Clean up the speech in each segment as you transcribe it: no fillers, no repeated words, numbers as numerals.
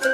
Hey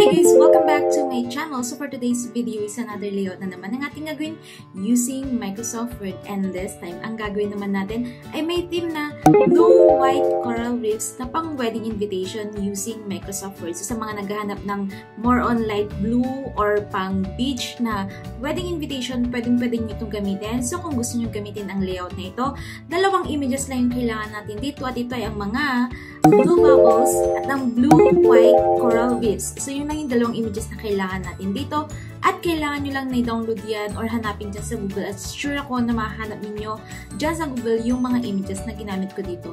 guys! Welcome back to my channel. So for today's video is another layout na naman ang ating gagawin using Microsoft Word. And this time, ang gagawin naman natin ay may theme na Blue White Coral Reefs na pang wedding invitation using Microsoft Word. So sa mga naghahanap ng more on light blue or pang beach na wedding invitation, pwedeng-pwede nyo itong gamitin. So kung gusto nyo gamitin ang layout na ito, dalawang images lang yung kailangan natin dito. At ito ay ang mga blue bubbles at ang blue white coral reefs. So yun lang yung dalawang images na kailangan natin dito. At kailangan nyo lang na-download yan or hanapin dyan sa Google. At sure ako na mahanap ninyo dyan sa Google yung mga images na ginamit ko dito.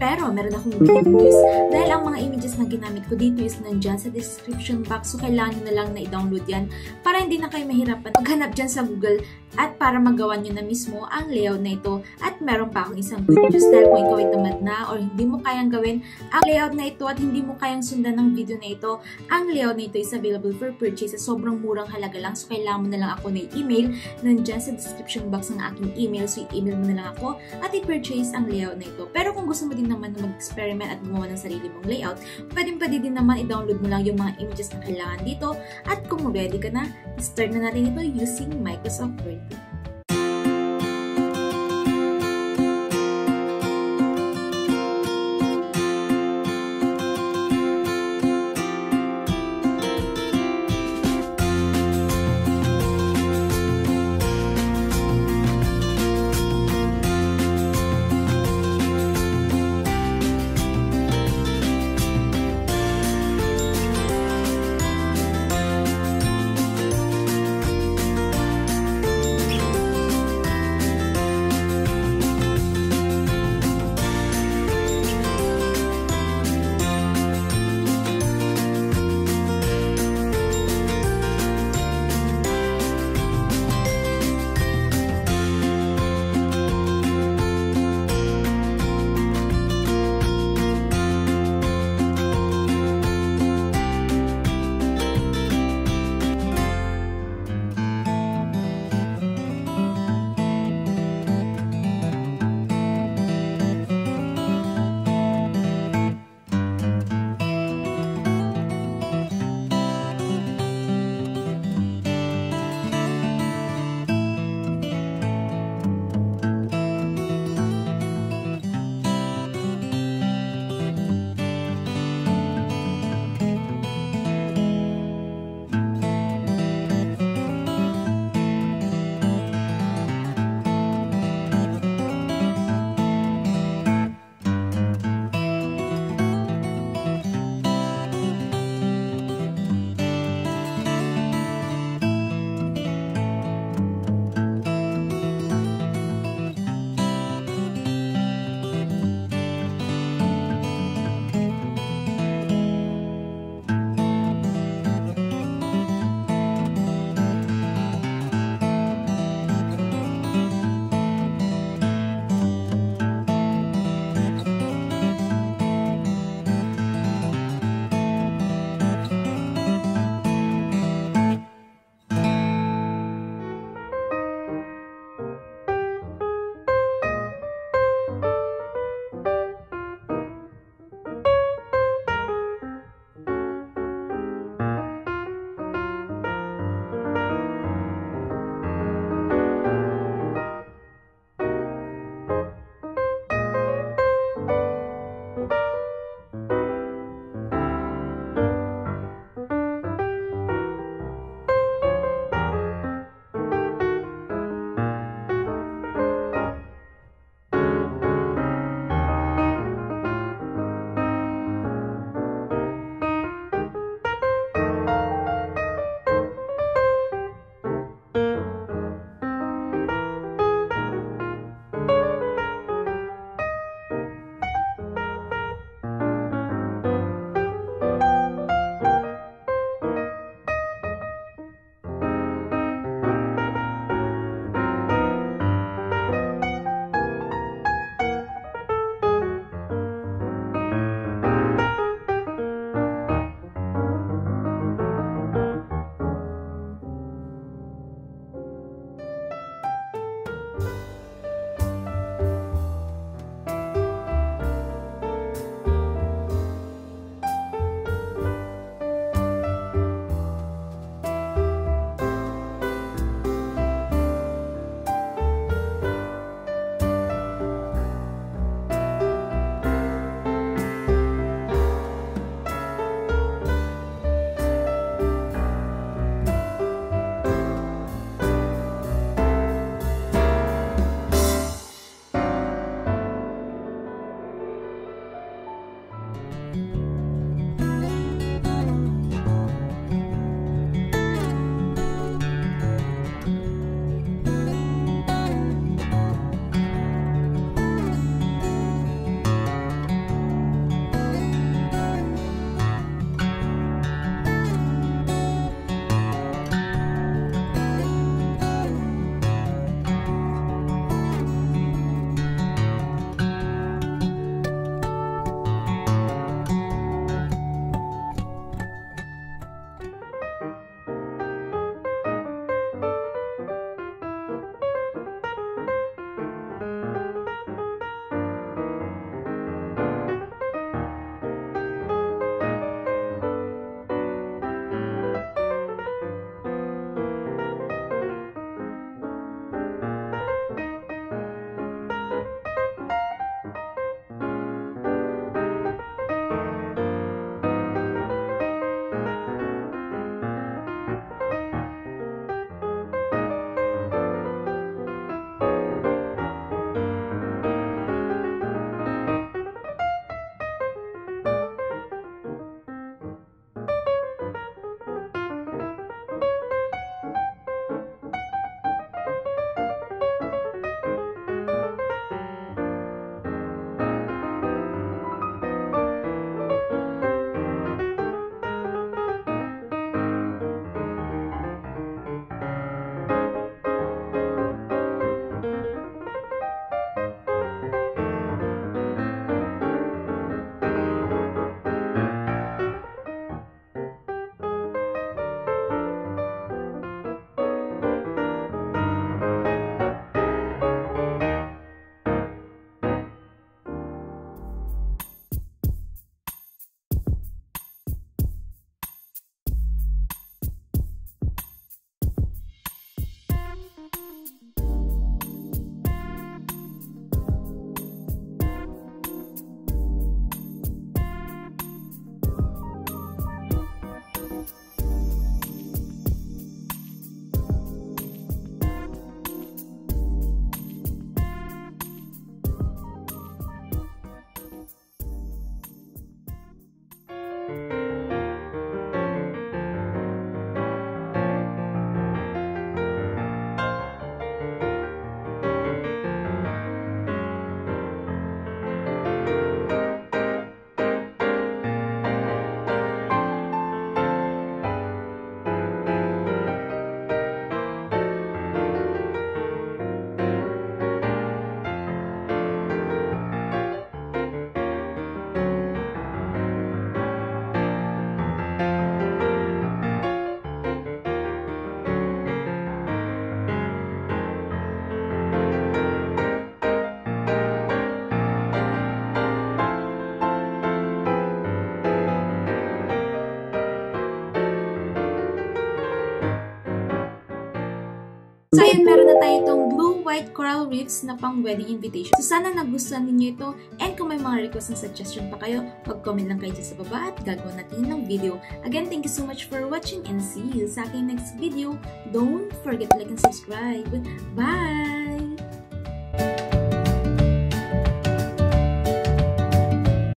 Pero meron akong good news dahil ang mga images na ginamit ko dito is nandyan sa description box. So kailangan nyo na lang na-download yan para hindi na kayo mahirapan maghanap dyan sa Google at para magawa nyo na mismo ang layout na ito. At meron pa akong isang good news dahil kung ikaw ay tamad na or hindi mo kayang gawin ang layout na ito at hindi mo kayang sundan ng video na ito, ang layout na ito is available for purchase sa sobrang murang halaga lang. So kailangan mo na lang ako na i-email nandyan sa description box ng aking email. So i-email mo na lang ako at i-purchase ang layout na ito. Pero kung gusto mo din naman na mag-experiment at gumawa ng sarili mong layout, pwede din naman i-download mo lang yung mga images na kailangan dito. At kung ready ka na, start na natin ito using Microsoft Word. So ayan, meron na tayo itong Blue White Coral Reefs na pang wedding invitation. So sana nagustuhan ninyo ito, and kung may mga request na suggestion pa kayo, mag-comment lang kayo dyan sa baba at gagawa natin ng video. Again, thank you so much for watching and see you sa aking next video. Don't forget to like and subscribe. Bye!